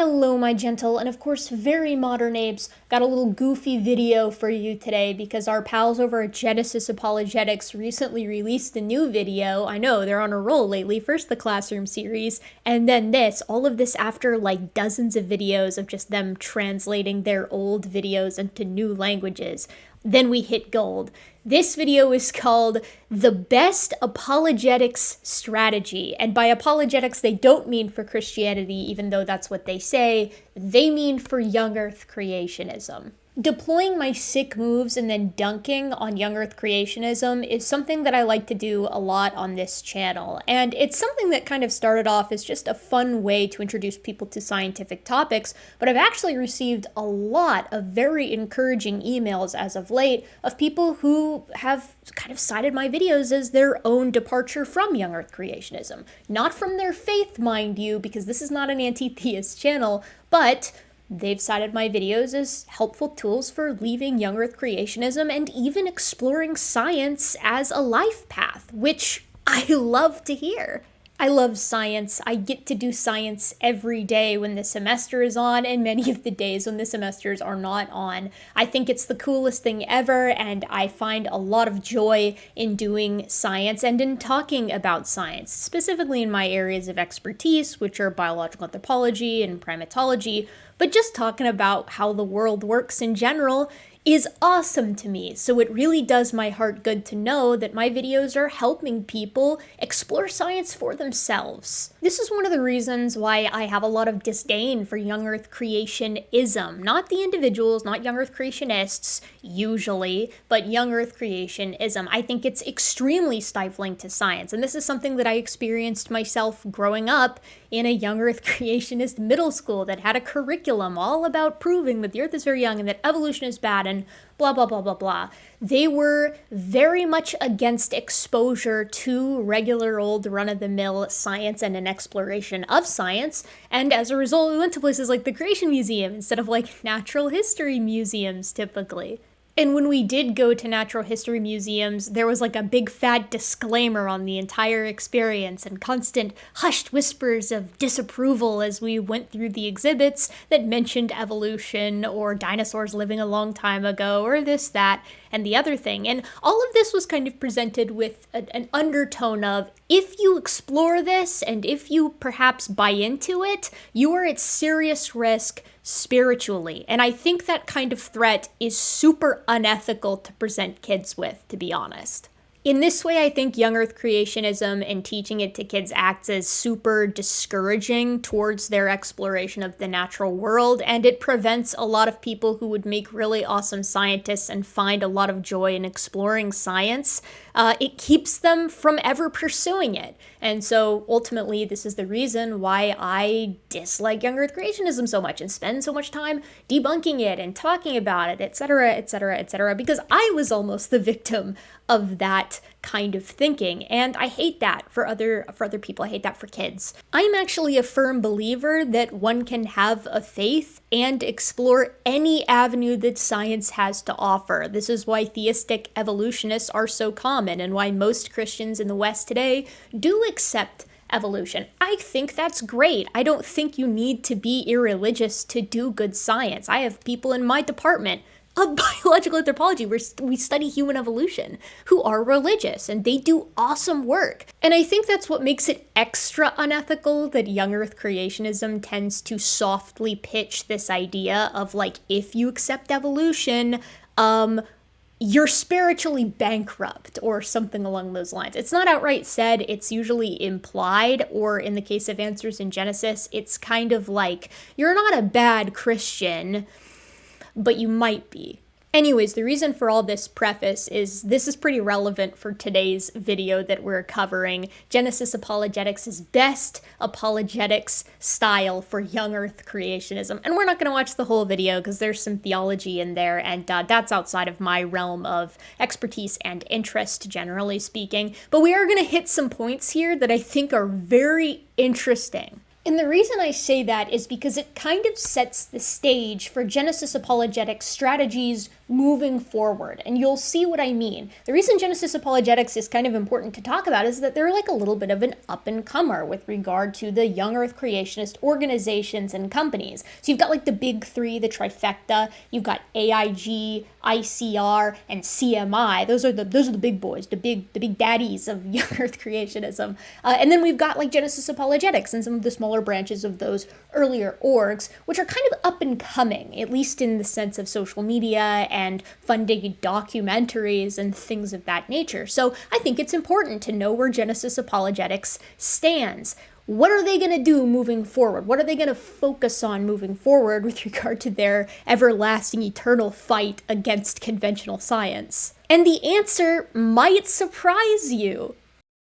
Hello, my gentle and of course very modern apes. Got a little goofy video for you today because our pals over at Genesis Apologetics recently released a new video. I know, they're on a roll lately. First the Classroom series, and then this. All of this after like dozens of videos of just them translating their old videos into new languages. Then we hit gold. This video is called The Best Apologetics Strategy. And by apologetics, they don't mean for Christianity, even though that's what they say. They mean for young earth creationism. Deploying my sick moves and then dunking on young earth creationism is something that I like to do a lot on this channel. And it's something that kind of started off as just a fun way to introduce people to scientific topics, but I've actually received a lot of very encouraging emails as of late of people who have kind of cited my videos as their own departure from young earth creationism. Not from their faith, mind you, because this is not an anti-theist channel, but they've cited my videos as helpful tools for leaving young earth creationism and even exploring science as a life path, which I love to hear. I love science. I get to do science every day when the semester is on and many of the days when the semesters are not on. I think it's the coolest thing ever, and I find a lot of joy in doing science and in talking about science, specifically in my areas of expertise, which are biological anthropology and primatology, but just talking about how the world works in general is awesome to me. So it really does my heart good to know that my videos are helping people explore science for themselves. This is one of the reasons why I have a lot of disdain for young earth creationism. Not the individuals, not young earth creationists, usually, but young earth creationism. I think it's extremely stifling to science, and this is something that I experienced myself growing up in a young earth creationist middle school that had a curriculum all about proving that the earth is very young and that evolution is bad and blah, blah, blah, blah, blah. They were very much against exposure to regular old run-of-the-mill science and an exploration of science, and as a result, we went to places like the Creation Museum instead of like natural history museums typically. And when we did go to natural history museums, there was like a big fat disclaimer on the entire experience and constant hushed whispers of disapproval as we went through the exhibits that mentioned evolution or dinosaurs living a long time ago or this, that, and the other thing. And all of this was kind of presented with an undertone of, if you explore this and if you perhaps buy into it, you are at serious risk spiritually. And I think that kind of threat is super unethical to present kids with, to be honest. In this way, I think young earth creationism and teaching it to kids acts as super discouraging towards their exploration of the natural world, and it prevents a lot of people who would make really awesome scientists and find a lot of joy in exploring science. It keeps them from ever pursuing it. And so ultimately, this is the reason why I dislike young earth creationism so much and spend so much time debunking it and talking about it, etc., etc., etc., because I was almost the victim of that kind of thinking, and I hate that for other people. I hate that for kids. I'm actually a firm believer that one can have a faith and explore any avenue that science has to offer. This is why theistic evolutionists are so common and why most Christians in the West today do accept evolution. I think that's great. I don't think you need to be irreligious to do good science. I have people in my department of biological anthropology, where we study human evolution, who are religious, and they do awesome work. And I think that's what makes it extra unethical that young earth creationism tends to softly pitch this idea of like, if you accept evolution, you're spiritually bankrupt or something along those lines. It's not outright said, it's usually implied, or in the case of Answers in Genesis, it's kind of like, you're not a bad Christian, but you might be. Anyways, the reason for all this preface is this is pretty relevant for today's video that we're covering. Genesis Apologetics' best apologetics style for young earth creationism. And we're not going to watch the whole video because there's some theology in there, and that's outside of my realm of expertise and interest, generally speaking. But we are going to hit some points here that I think are very interesting. And the reason I say that is because it kind of sets the stage for Genesis Apologetics strategies moving forward. And you'll see what I mean. The reason Genesis Apologetics is kind of important to talk about is that they're like a little bit of an up-and-comer with regard to the young earth creationist organizations and companies. So you've got like the big three, the trifecta. You've got AIG, ICR, and CMI. Those are the big boys, the big daddies of young earth creationism. And then we've got like Genesis Apologetics and some of the smaller branches of those earlier orgs, which are kind of up and coming, at least in the sense of social media and funding documentaries and things of that nature. So I think it's important to know where Genesis Apologetics stands. What are they going to do moving forward? What are they going to focus on moving forward with regard to their everlasting, eternal fight against conventional science? And the answer might surprise you.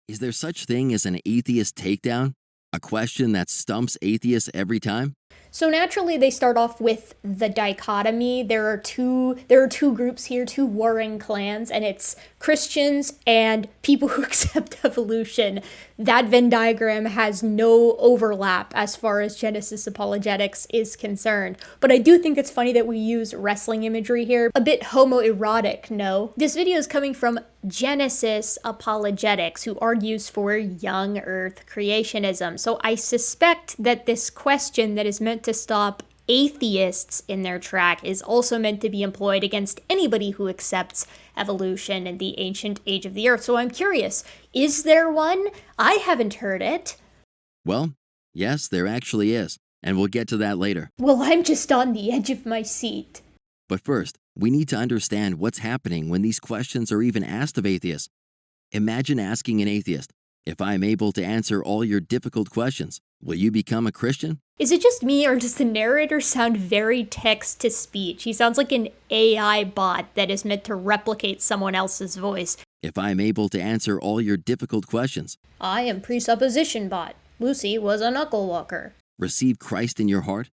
Is there such thing as an atheist takedown? A question that stumps atheists every time? So naturally, they start off with the dichotomy. There are two groups here, two warring clans, and it's Christians and people who accept evolution. That Venn diagram has no overlap as far as Genesis Apologetics is concerned. But I do think it's funny that we use wrestling imagery here. A bit homoerotic, no? This video is coming from Genesis Apologetics, who argues for young earth creationism. So I suspect that this question that is meant to stop atheists in their track is also meant to be employed against anybody who accepts evolution and the ancient age of the earth. So I'm curious, is there one? I haven't heard it. Well, yes, there actually is, and we'll get to that later. Well, I'm just on the edge of my seat. But first, we need to understand what's happening when these questions are even asked of atheists. Imagine asking an atheist, if I'm able to answer all your difficult questions, will you become a Christian? Is it just me, or does the narrator sound very text-to-speech? He sounds like an AI bot that is meant to replicate someone else's voice. If I'm able to answer all your difficult questions. I am presupposition bot. Lucy was a knuckle walker. Receive Christ in your heart?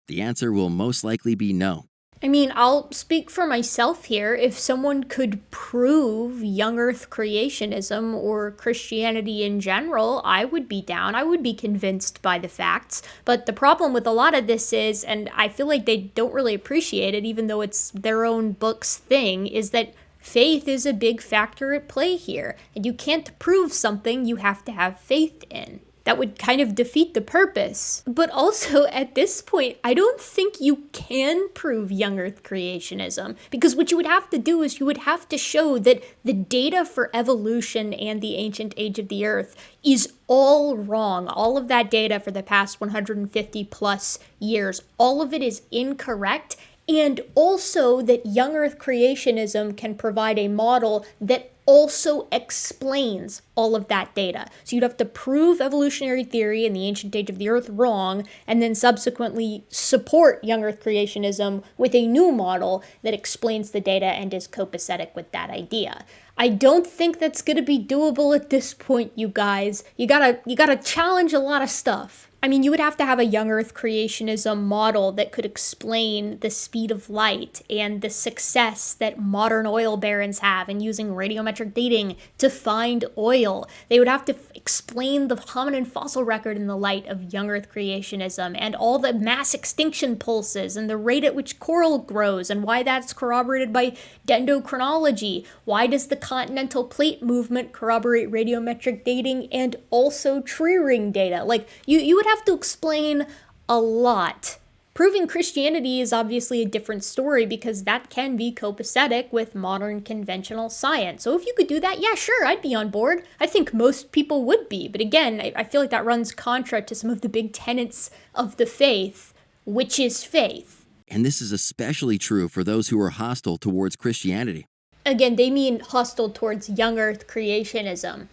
The answer will most likely be no. I mean, I'll speak for myself here. If someone could prove young earth creationism or Christianity in general, I would be down. I would be convinced by the facts. But the problem with a lot of this is, and I feel like they don't really appreciate it, even though it's their own book's thing, is that faith is a big factor at play here. And you can't prove something you have to have faith in. That would kind of defeat the purpose. But also, at this point, I don't think you can prove young earth creationism, because what you would have to do is you would have to show that the data for evolution and the ancient age of the earth is all wrong. All of that data for the past 150 plus years, all of it is incorrect. And also that young earth creationism can provide a model that also explains all of that data. So you'd have to prove evolutionary theory and the ancient age of the earth wrong, and then subsequently support young earth creationism with a new model that explains the data and is copacetic with that idea. I don't think that's going to be doable at this point, you guys. You gotta challenge a lot of stuff. I mean, you would have to have a young earth creationism model that could explain the speed of light and the success that modern oil barons have in using radiometric dating to find oil. They would have to explain the hominin fossil record in the light of young earth creationism and all the mass extinction pulses and the rate at which coral grows and why that's corroborated by dendrochronology. Why does the continental plate movement corroborate radiometric dating and also tree ring data? Like, you would have to explain a lot. Proving Christianity is obviously a different story because that can be copacetic with modern conventional science. So if you could do that, yeah, sure, I'd be on board. I think most people would be. But again, I feel like that runs contra to some of the big tenets of the faith, which is faith. And this is especially true for those who are hostile towards Christianity. Again, they mean hostile towards young earth creationism.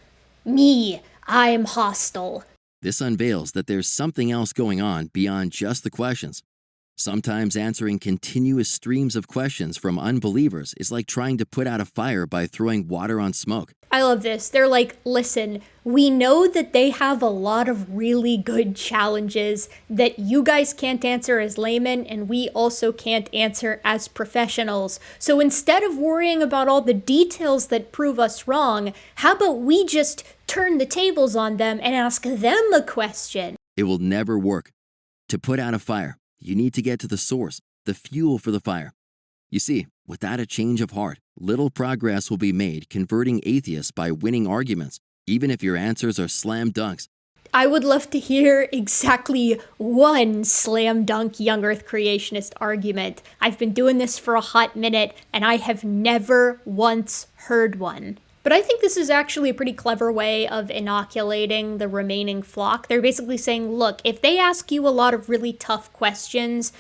Me, I'm hostile. This unveils that there's something else going on beyond just the questions. Sometimes answering continuous streams of questions from unbelievers is like trying to put out a fire by throwing water on smoke. I love this. They're like, listen, we know that they have a lot of really good challenges that you guys can't answer as laymen, and we also can't answer as professionals. So instead of worrying about all the details that prove us wrong, how about we just turn the tables on them and ask them a question? It will never work. To put out a fire, you need to get to the source, the fuel for the fire. You see, Without a change of heart, little progress will be made converting atheists by winning arguments, even if your answers are slam dunks. I would love to hear exactly one slam dunk young earth creationist argument. I've been doing this for a hot minute, and I have never once heard one. But I think this is actually a pretty clever way of inoculating the remaining flock. They're basically saying, look, if they ask you a lot of really tough questions,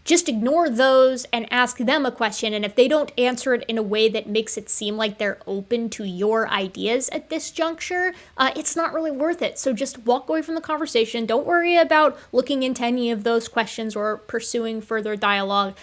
just ignore those and ask them a question. And if they don't answer it in a way that makes it seem like they're open to your ideas at this juncture, it's not really worth it. So just walk away from the conversation. Don't worry about looking into any of those questions or pursuing further dialogue.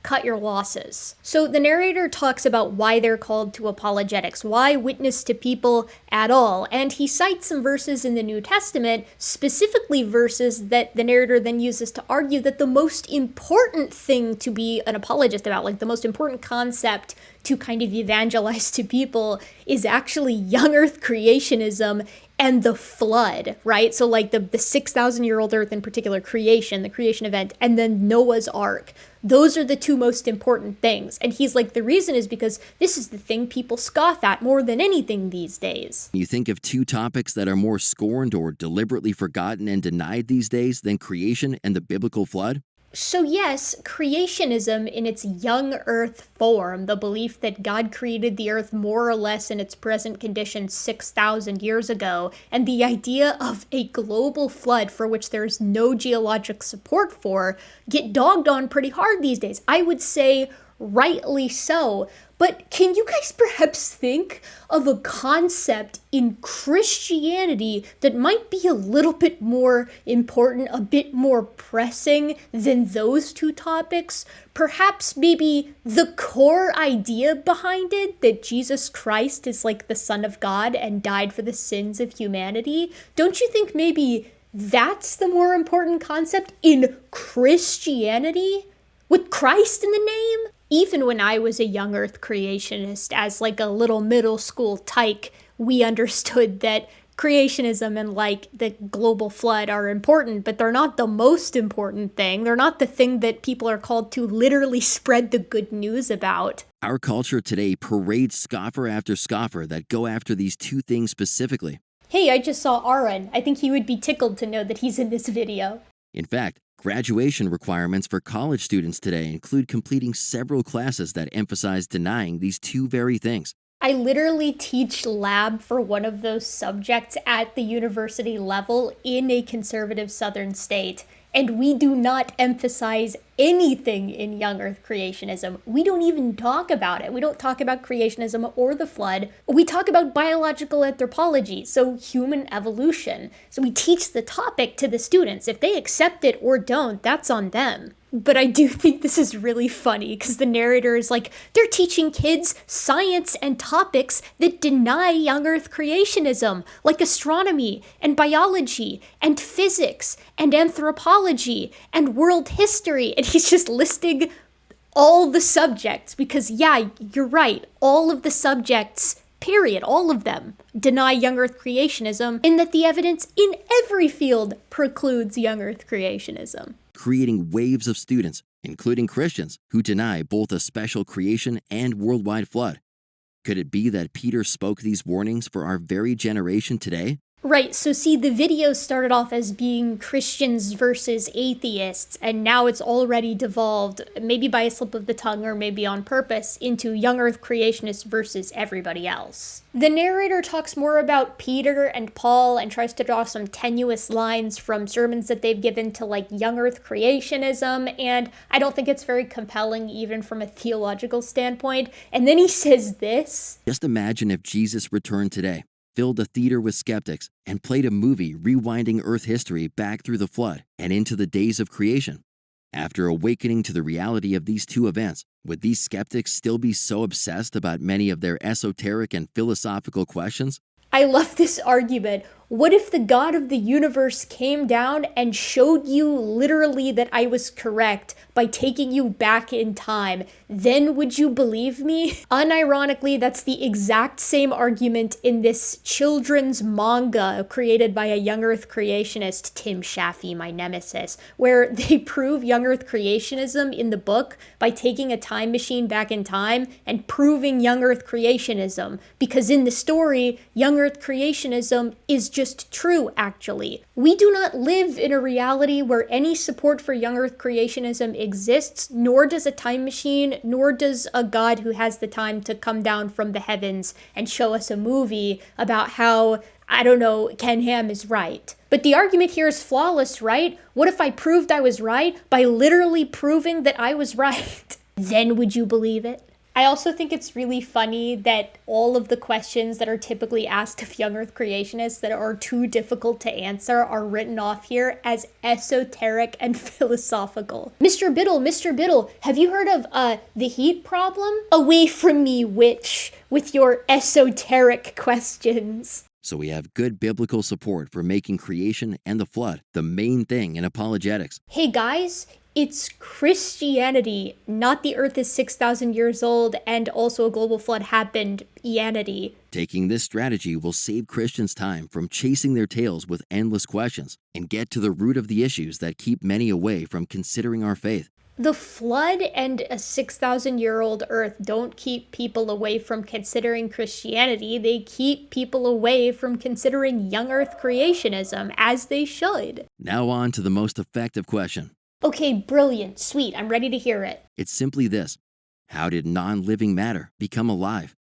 Cut your losses. So the narrator talks about why they're called to apologetics, why witness to people at all. And he cites some verses in the New Testament, specifically verses that the narrator then uses to argue that the most important thing to be an apologist about, like the most important concept to kind of evangelize to people, is actually young earth creationism and the flood, right? So like the 6,000-year-old earth in particular, creation, the creation event, and then Noah's Ark. Those are the two most important things. And he's like, the reason is because this is the thing people scoff at more than anything these days. You think of two topics that are more scorned or deliberately forgotten and denied these days than creation and the biblical flood? So yes, creationism in its young earth form, the belief that God created the earth more or less in its present condition 6,000 years ago, and the idea of a global flood for which there is no geologic support for, get dogged on pretty hard these days. I would say rightly so. But can you guys perhaps think of a concept in Christianity that might be a little bit more important, a bit more pressing than those two topics? Perhaps maybe the core idea behind it, that Jesus Christ is like the Son of God and died for the sins of humanity? Don't you think maybe that's the more important concept in Christianity? With Christ in the name? Even when I was a young earth creationist, as like a little middle school tyke, we understood that creationism and like the global flood are important, but they're not the most important thing. They're not the thing that people are called to literally spread the good news about. Our culture today parades scoffer after scoffer that go after these two things specifically. Hey, I just saw Aaron. I think he would be tickled to know that he's in this video. In fact, graduation requirements for college students today include completing several classes that emphasize denying these two very things. I literally teach lab for one of those subjects at the university level in a conservative southern state, and we do not emphasize anything in young earth creationism. We don't even talk about it. We don't talk about creationism or the flood. We talk about biological anthropology, so human evolution. So we teach the topic to the students. If they accept it or don't, that's on them. But I do think this is really funny because the narrator is like, they're teaching kids science and topics that deny young earth creationism, like astronomy and biology and physics and anthropology and world history. And he's just listing all the subjects because, yeah, you're right. All of the subjects, period, all of them deny young earth creationism, in that the evidence in every field precludes young earth creationism. Creating waves of students, including Christians, who deny both a special creation and worldwide flood. Could it be that Peter spoke these warnings for our very generation today? Right, so see, the video started off as being Christians versus atheists, and now it's already devolved, maybe by a slip of the tongue or maybe on purpose, into young earth creationists versus everybody else. The narrator talks more about Peter and Paul and tries to draw some tenuous lines from sermons that they've given to like young earth creationism, and I don't think it's very compelling even from a theological standpoint. And then he says this. Just imagine if Jesus returned today, filled a theater with skeptics, and played a movie rewinding Earth history back through the flood and into the days of creation. After awakening to the reality of these two events, would these skeptics still be so obsessed about many of their esoteric and philosophical questions? I love this argument. What if the God of the universe came down and showed you literally that I was correct by taking you back in time? Then would you believe me? Unironically, that's the exact same argument in this children's manga created by a young Earth creationist, Tim Shaffey, my nemesis, where they prove young Earth creationism in the book by taking a time machine back in time and proving young Earth creationism. Because in the story, young Earth creationism is just true, actually. We do not live in a reality where any support for young Earth creationism exists, nor does a time machine, nor does a God who has the time to come down from the heavens and show us a movie about how, I don't know, Ken Ham is right. But the argument here is flawless, right? What if I proved I was right by literally proving that I was right? Then would you believe it? I also think it's really funny that all of the questions that are typically asked of young Earth creationists that are too difficult to answer are written off here as esoteric and philosophical. Mr. Biddle, have you heard of the heat problem? Away from me, witch, with your esoteric questions. So we have good biblical support for making creation and the flood the main thing in apologetics. Hey guys, it's Christianity, not the earth is 6,000 years old and also a global flood happened-ianity. Taking this strategy will save Christians time from chasing their tails with endless questions and get to the root of the issues that keep many away from considering our faith. The flood and a 6,000-year-old earth don't keep people away from considering Christianity. They keep people away from considering young earth creationism, as they should. Now on to the most effective question. Okay, brilliant, sweet, I'm ready to hear it. It's simply this. How did non-living matter become alive?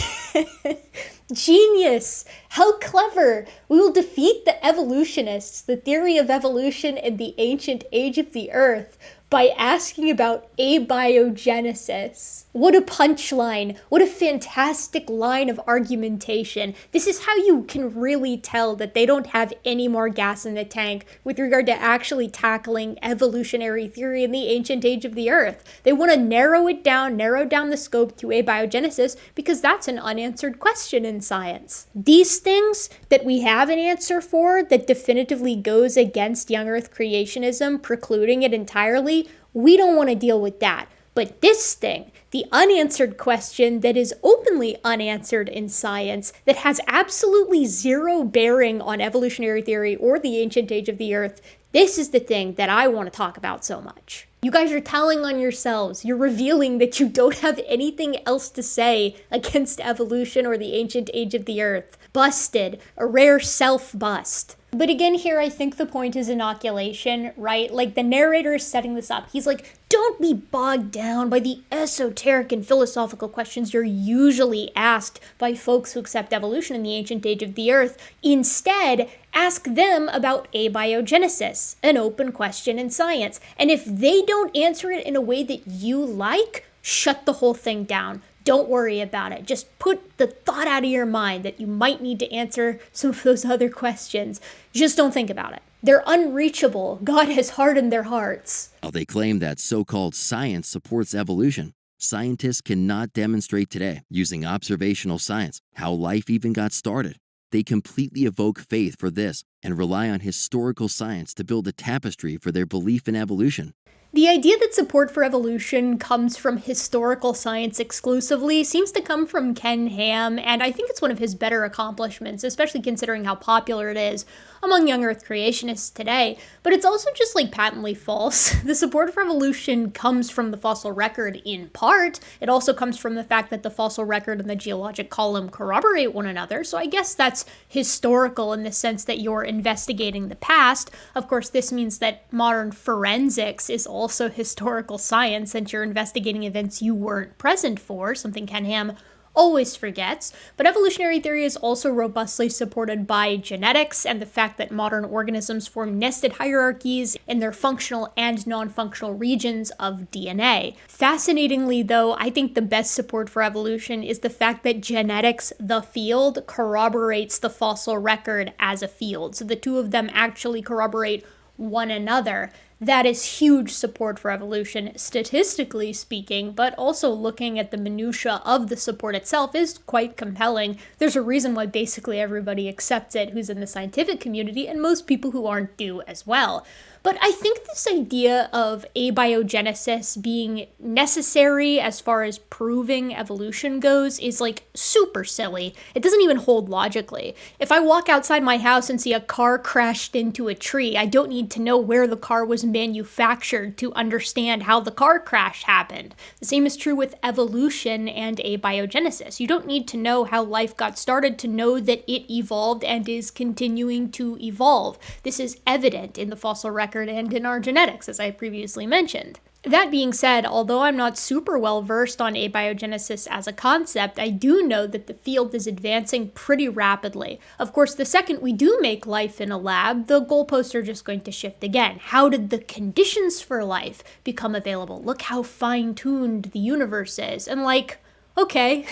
Genius! How clever! We will defeat the evolutionists, the theory of evolution in the ancient age of the earth, by asking about abiogenesis. What a punchline. What a fantastic line of argumentation. This is how you can really tell that they don't have any more gas in the tank with regard to actually tackling evolutionary theory in the ancient age of the earth. They want to narrow down the scope to abiogenesis because that's an unanswered question in science. These things that we have an answer for that definitively goes against young earth creationism, precluding it entirely, we don't want to deal with that. But this thing, the unanswered question that is openly unanswered in science, that has absolutely zero bearing on evolutionary theory or the ancient age of the earth, this is the thing that I want to talk about so much. You guys are telling on yourselves. You're revealing that you don't have anything else to say against evolution or the ancient age of the earth. Busted. A rare self-bust. But again here, I think the point is inoculation, right? Like, the narrator is setting this up. He's like, don't be bogged down by the esoteric and philosophical questions you're usually asked by folks who accept evolution in the ancient age of the earth. Instead, ask them about abiogenesis, an open question in science. And if they don't answer it in a way that you like, shut the whole thing down. Don't worry about it. Just put the thought out of your mind that you might need to answer some of those other questions. Just don't think about it. They're unreachable. God has hardened their hearts. While they claim that so-called science supports evolution, scientists cannot demonstrate today, using observational science, how life even got started. They completely evoke faith for this and rely on historical science to build a tapestry for their belief in evolution. The idea that support for evolution comes from historical science exclusively seems to come from Ken Ham, and I think it's one of his better accomplishments, especially considering how popular it is among young earth creationists today. But it's also just like patently false. The support for evolution comes from the fossil record in part. It also comes from the fact that the fossil record and the geologic column corroborate one another, so I guess that's historical in the sense that you're investigating the past. Of course, this means that modern forensics is also historical science, since you're investigating events you weren't present for, something Ken Ham always forgets. But evolutionary theory is also robustly supported by genetics and the fact that modern organisms form nested hierarchies in their functional and non-functional regions of DNA. Fascinatingly, though, I think the best support for evolution is the fact that genetics, the field, corroborates the fossil record as a field. So the two of them actually corroborate one another. that is huge support for evolution, statistically speaking, but also looking at the minutiae of the support itself is quite compelling. There's a reason why basically everybody accepts it who's in the scientific community, and most people who aren't do as well. But I think this idea of abiogenesis being necessary as far as proving evolution goes is like super silly. It doesn't even hold logically. If I walk outside my house and see a car crashed into a tree, I don't need to know where the car was manufactured to understand how the car crash happened. The same is true with evolution and abiogenesis. You don't need to know how life got started to know that it evolved and is continuing to evolve. This is evident in the fossil record and in our genetics, as I previously mentioned. That being said, although I'm not super well versed on abiogenesis as a concept, I do know that the field is advancing pretty rapidly. Of course, the second we do make life in a lab, the goalposts are just going to shift again. How did the conditions for life become available? Look how fine-tuned the universe is. And like, okay,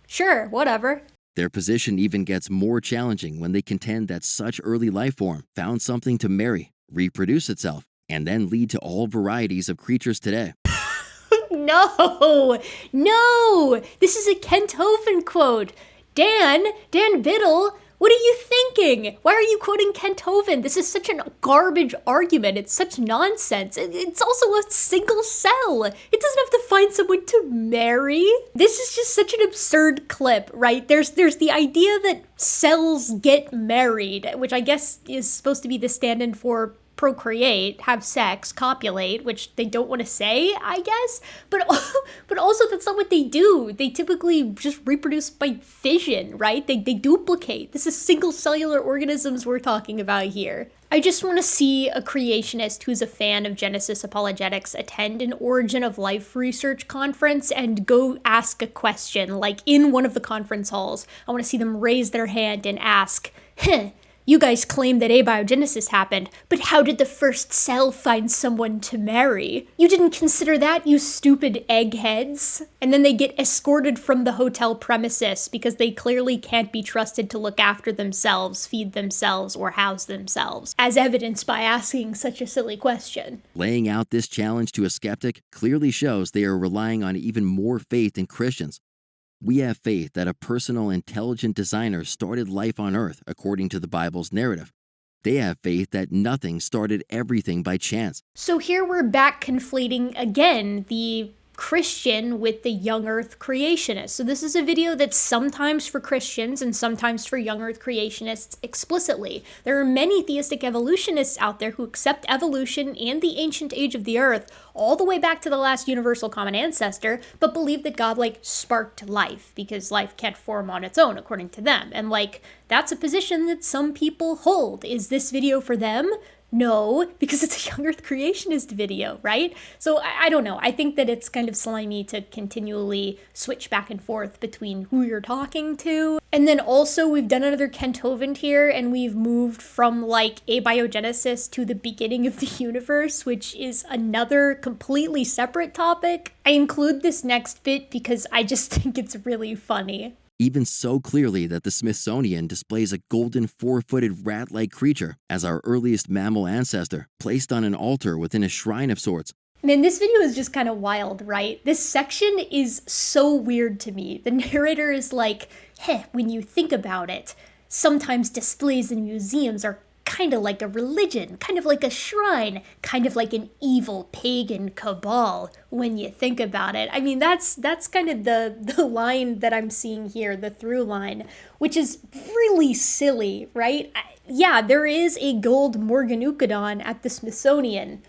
sure, whatever. Their position even gets more challenging when they contend that such early life form found something to marry, reproduce itself, and then lead to all varieties of creatures today. No, this is a Kent Hovind quote. Dan Biddle, what are you thinking? Why are you quoting Kent Hovind? This is such a garbage argument. It's such nonsense. It's also a single cell. It doesn't have to find someone to marry. This is just such an absurd clip, right? There's the idea that cells get married, which I guess is supposed to be the stand-in for procreate, have sex, copulate, which they don't want to say, I guess. But also that's not what they do. They typically just reproduce by fission, right? They duplicate. This is single cellular organisms we're talking about here. I just want to see a creationist who's a fan of Genesis apologetics attend an Origin of Life research conference and go ask a question, like in one of the conference halls. I want to see them raise their hand and ask, you guys claim that abiogenesis happened, but how did the first cell find someone to marry? You didn't consider that, you stupid eggheads? And then they get escorted from the hotel premises because they clearly can't be trusted to look after themselves, feed themselves, or house themselves, as evidenced by asking such a silly question. Laying out this challenge to a skeptic clearly shows they are relying on even more faith in Christians. We have faith that a personal, intelligent designer started life on Earth according to the Bible's narrative. They have faith that nothing started everything by chance. So here we're back conflating again the Christian with the young earth creationist. So this is a video that's sometimes for Christians and sometimes for young earth creationists explicitly. There are many theistic evolutionists out there who accept evolution and the ancient age of the earth all the way back to the last universal common ancestor, but believe that God sparked life because life can't form on its own according to them. And that's a position that some people hold. Is this video for them? No, because it's a young earth creationist video, right? So I don't know. I think that it's kind of slimy to continually switch back and forth between who you're talking to. And then also we've done another Kent Hovind here, and we've moved from abiogenesis to the beginning of the universe, which is another completely separate topic. I include this next bit because I just think it's really funny. Even so clearly that the Smithsonian displays a golden four-footed rat-like creature as our earliest mammal ancestor, placed on an altar within a shrine of sorts. Man, this video is just kind of wild, right? This section is so weird to me. The narrator is when you think about it, sometimes displays in museums are kind of like a religion, kind of like a shrine, kind of like an evil pagan cabal when you think about it. I mean, that's kind of the line that I'm seeing here, the through line, which is really silly, right? Yeah, there is a gold Morganucodon at the Smithsonian.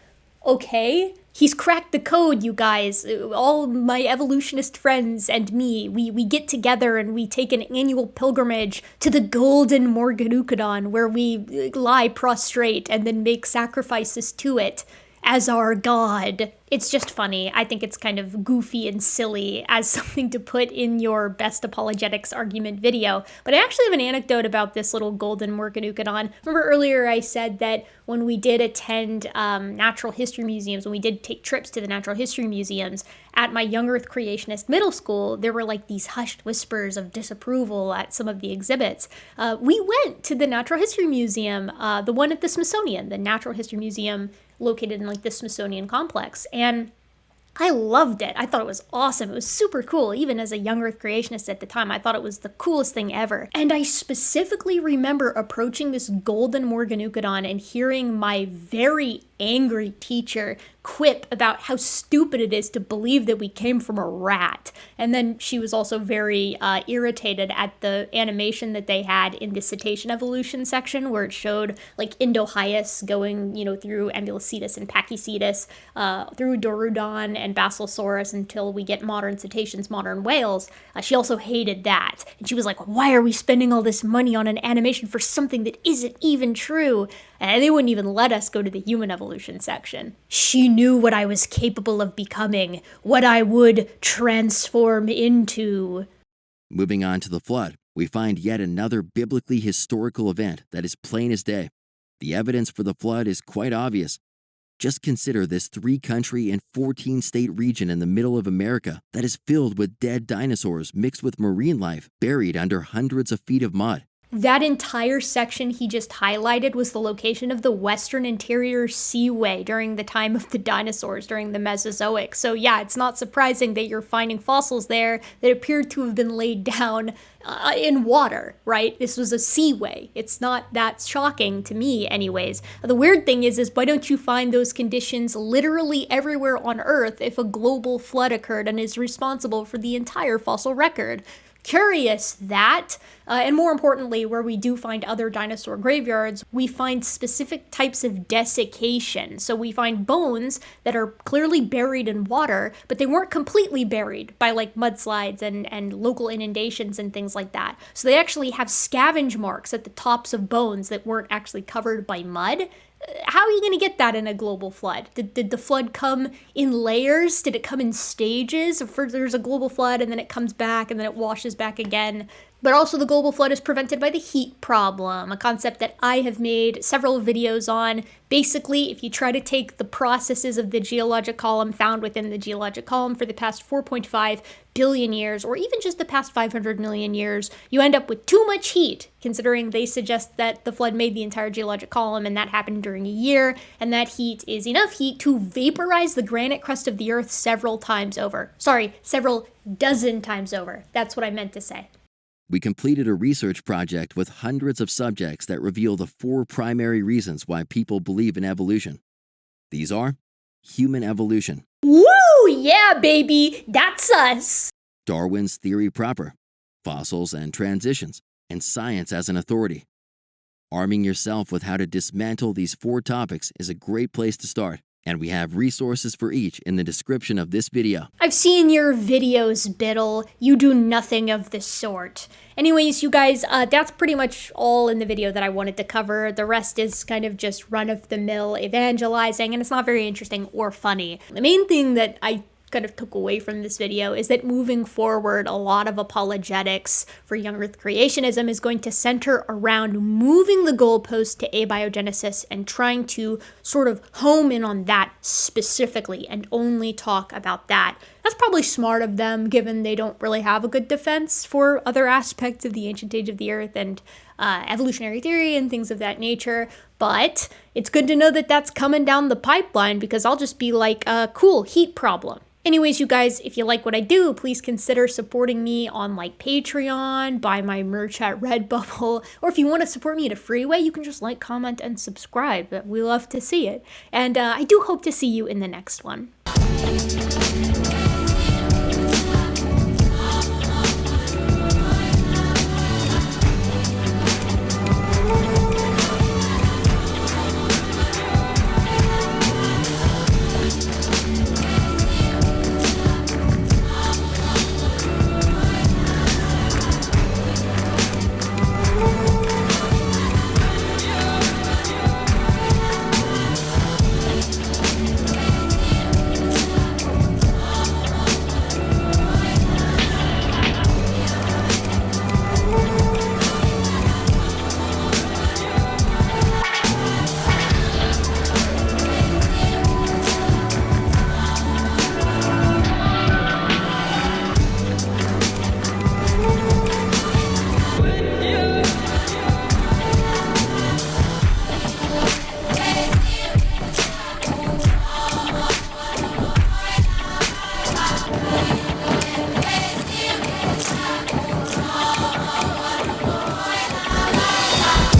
Okay, he's cracked the code, you guys. All my evolutionist friends and me, we get together and we take an annual pilgrimage to the golden Morganucodon where we lie prostrate and then make sacrifices to it as our god. It's just funny. I think it's kind of goofy and silly as something to put in your best apologetics argument video. But I actually have an anecdote about this little golden Morganucodon. Remember earlier I said that when we did attend natural history museums, when we did take trips to the natural history museums, at my young earth creationist middle school, there were these hushed whispers of disapproval at some of the exhibits. We went to the Natural History Museum, the one at the Smithsonian, the Natural History Museum located in like the Smithsonian complex. And I loved it. I thought it was awesome. It was super cool. Even as a young Earth creationist at the time, I thought it was the coolest thing ever. And I specifically remember approaching this golden Morganucodon and hearing my very angry teacher quip about how stupid it is to believe that we came from a rat. And then she was also very irritated at the animation that they had in the cetacean evolution section, where it showed like Indohyus going, through Ambulocetus and Pachycetus, through Dorudon and Basilosaurus until we get modern cetaceans, modern whales. She also hated that. And she was like, why are we spending all this money on an animation for something that isn't even true? And they wouldn't even let us go to the human evolution section. She knew what I was capable of becoming, what I would transform into. Moving on to the flood, we find yet another biblically historical event that is plain as day. The evidence for the flood is quite obvious. Just consider this 3-country and 14-state region in the middle of America that is filled with dead dinosaurs mixed with marine life buried under hundreds of feet of mud. That entire section he just highlighted was the location of the Western Interior Seaway during the time of the dinosaurs, during the Mesozoic. So yeah, it's not surprising that you're finding fossils there that appeared to have been laid down in water, right? This was a seaway. It's not that shocking to me anyways. The weird thing is why don't you find those conditions literally everywhere on Earth if a global flood occurred and is responsible for the entire fossil record? Curious that, and more importantly, where we do find other dinosaur graveyards, we find specific types of desiccation. So we find bones that are clearly buried in water, but they weren't completely buried by like mudslides and local inundations and things like that. So they actually have scavenge marks at the tops of bones that weren't actually covered by mud. How are you going to get that in a global flood? Did the flood come in layers? Did it come in stages? First there's a global flood and then it comes back and then it washes back again. But also the global flood is prevented by the heat problem, a concept that I have made several videos on. Basically, if you try to take the processes of the geologic column found within the geologic column for the past 4.5 billion years, or even just the past 500 million years, you end up with too much heat, considering they suggest that the flood made the entire geologic column and that happened during a year, and that heat is enough heat to vaporize the granite crust of the Earth several times over. Sorry, several dozen times over. That's what I meant to say. We completed a research project with hundreds of subjects that reveal the 4 primary reasons why people believe in evolution. These are human evolution. Woo! Yeah, baby! That's us! Darwin's theory proper, fossils and transitions, and science as an authority. Arming yourself with how to dismantle these 4 topics is a great place to start, and we have resources for each in the description of this video. I've seen your videos, Biddle. You do nothing of the sort. Anyways, you guys, that's pretty much all in the video that I wanted to cover. The rest is kind of just run-of-the-mill evangelizing, and it's not very interesting or funny. The main thing that I kind of took away from this video is that moving forward, a lot of apologetics for young Earth creationism is going to center around moving the goalpost to abiogenesis and trying to sort of home in on that specifically and only talk about that. That's probably smart of them, given they don't really have a good defense for other aspects of the ancient age of the Earth and evolutionary theory and things of that nature. But it's good to know that that's coming down the pipeline, because I'll just be like, cool, heat problem. Anyways, you guys, if you like what I do, please consider supporting me on like Patreon, buy my merch at Redbubble, or if you want to support me in a free way, you can just like, comment, and subscribe. We love to see it. And I do hope to see you in the next one.